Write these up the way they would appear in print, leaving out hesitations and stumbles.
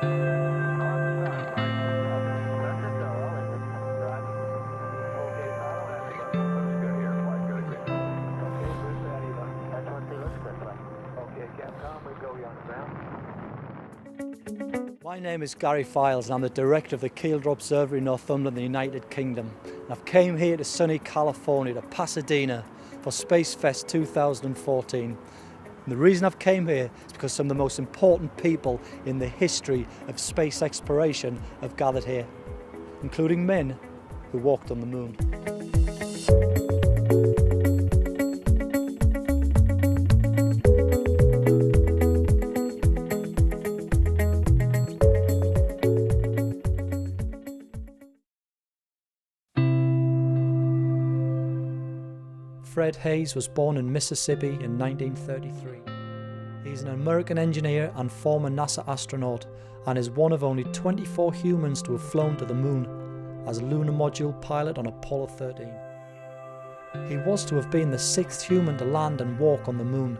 My name is Gary Files and I'm the director of the Kielder Observatory in Northumberland, the United Kingdom. And I've came here to sunny California, to Pasadena, for Space Fest 2014. And the reason I've came here is because some of the most important people in the history of space exploration have gathered here, including men who walked on the moon. Fred Haise was born in Mississippi in 1933. He's an American engineer and former NASA astronaut and is one of only 24 humans to have flown to the moon as a lunar module pilot on Apollo 13. He was to have been the 6th human to land and walk on the moon,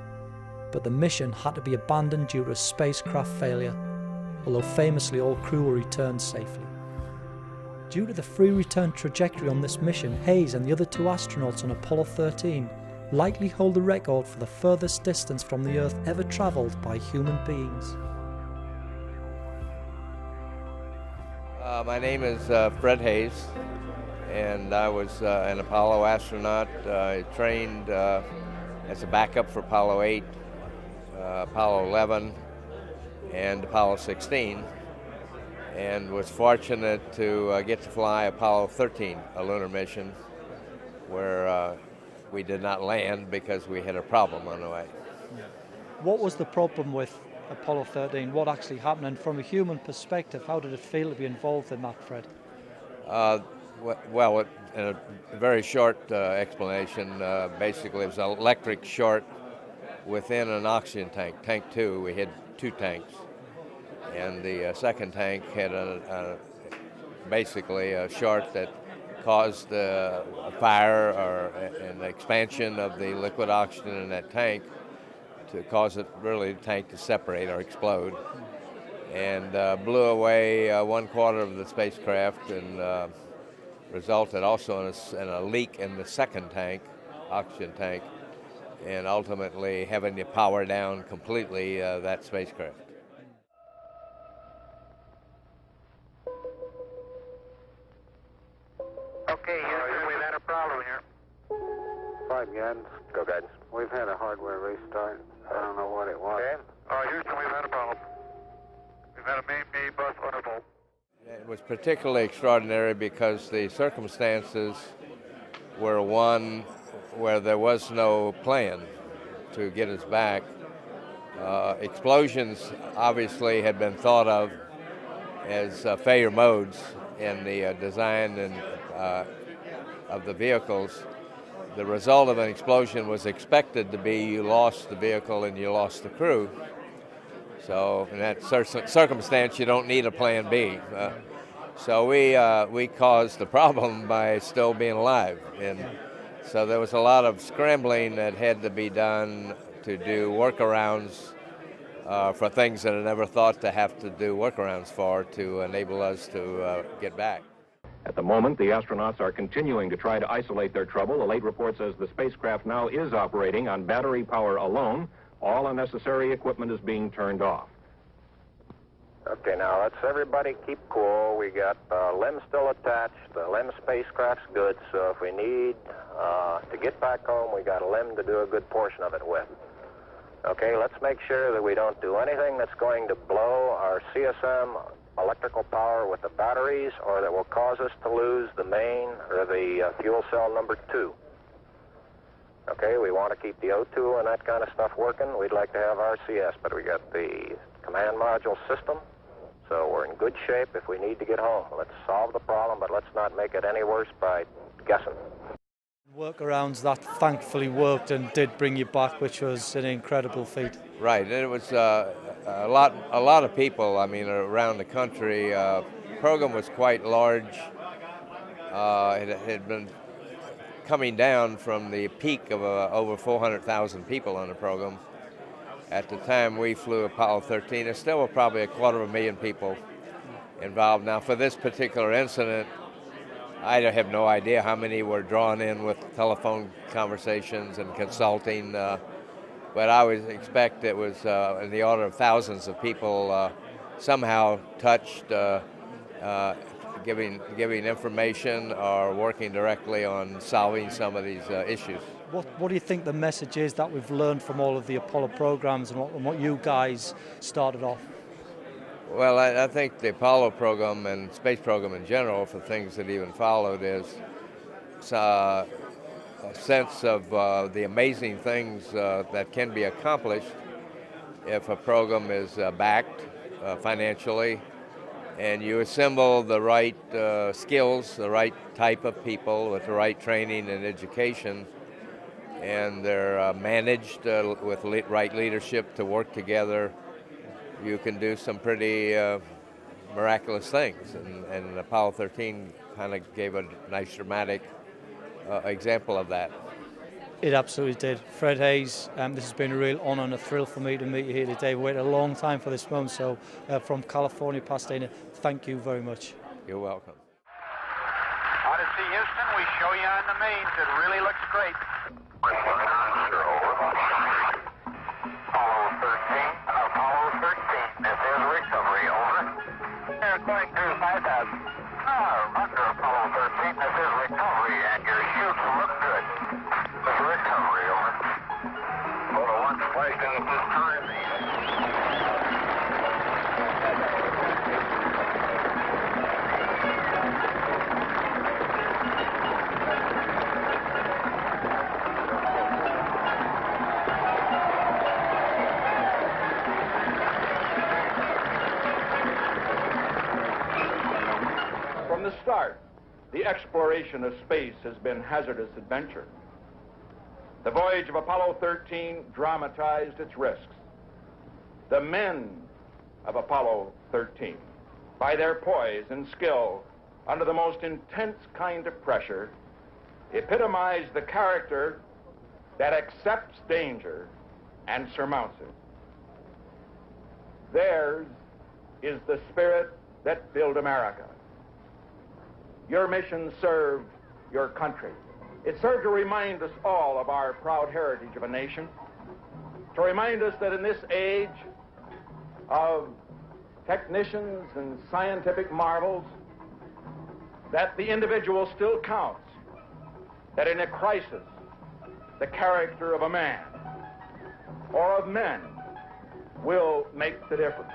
but the mission had to be abandoned due to a spacecraft failure, although famously all crew were returned safely. Due to the free return trajectory on this mission, Haise and the other 2 astronauts on Apollo 13 likely hold the record for the furthest distance from the Earth ever travelled by human beings. My name is Fred Haise, and I was an Apollo astronaut. I trained as a backup for Apollo 8, Apollo 11, and Apollo 16. And was fortunate to get to fly Apollo 13, a lunar mission, where we did not land because we had a problem on the way. What was the problem with Apollo 13? What actually happened? And from a human perspective, how did it feel to be involved in that, Fred? Well, in a very short explanation, basically it was an electric short within an oxygen tank, tank 2. We had 2 tanks. And the second tank had basically a short that caused a fire or an expansion of the liquid oxygen in that tank to cause the tank to separate or explode, and blew away 1/4 of the spacecraft, and resulted also in a leak in the second tank, oxygen tank, and ultimately having to power down completely that spacecraft. Okay, Houston, we've had a problem here. 5 guidance. Go guidance. We've had a hardware restart. I don't know what it was. Okay. Houston, we've had a problem. We've had a main B bus undervolt. It was particularly extraordinary because the circumstances were one where there was no plan to get us back. Explosions obviously had been thought of as failure modes in the design and of the vehicles. The result of an explosion was expected to be you lost the vehicle and you lost the crew. So in that circumstance, you don't need a plan B. So we caused the problem by still being alive. And so there was a lot of scrambling that had to be done to do workarounds for things that I never thought to have to do workarounds for to enable us to get back. At the moment, the astronauts are continuing to try to isolate their trouble. A late report says the spacecraft now is operating on battery power alone. All unnecessary equipment is being turned off. Okay, now let's everybody keep cool. We got LEM still attached. The LEM spacecraft's good, so if we need to get back home, we got a LEM to do a good portion of it with. Okay, let's make sure that we don't do anything that's going to blow our CSM electrical power with the batteries, or that will cause us to lose the main or the fuel cell number 2. Okay, we want to keep the O2 and that kind of stuff working. We'd like to have RCS, but we got the command module system, so we're in good shape if we need to get home. Let's solve the problem, but let's not make it any worse by guessing. Workarounds that thankfully worked and did bring you back, which was an incredible feat. Right, and it was a lot of people, I mean, around the country. The program was quite large. It had been coming down from the peak of over 400,000 people on the program. At the time we flew Apollo 13, there still were probably 250,000 people involved. Now, for this particular incident, I have no idea how many were drawn in with telephone conversations and consulting, but I would expect it was in the order of thousands of people somehow touched, giving information or working directly on solving some of these issues. What do you think the message is that we've learned from all of the Apollo programs and what you guys started off? Well, I think the Apollo program and space program in general, for things that even followed, is a sense of the amazing things that can be accomplished if a program is backed financially and you assemble the right skills, the right type of people with the right training and education, and they're managed with right leadership to work together. You can do some pretty miraculous things, and Apollo 13 kind of gave a nice dramatic example of that. It absolutely did. Fred Haise, this has been a real honour and a thrill for me to meet you here today. We waited a long time for this moment, so from California, Pasadena, thank you very much. You're welcome. Odyssey Houston, we show you on the mains. It really looks great. Going through 5,000. Under Apollo 13, this is recovery, and your chutes look good. This is recovery, over. Photo 1 spliced in at this time. From the start, the exploration of space has been hazardous adventure. The voyage of Apollo 13 dramatized its risks. The men of Apollo 13, by their poise and skill under the most intense kind of pressure, epitomized the character that accepts danger and surmounts it. Theirs is the spirit that built America. Your mission served your country. It served to remind us all of our proud heritage of a nation, to remind us that in this age of technicians and scientific marvels, that the individual still counts, that in a crisis, the character of a man or of men will make the difference.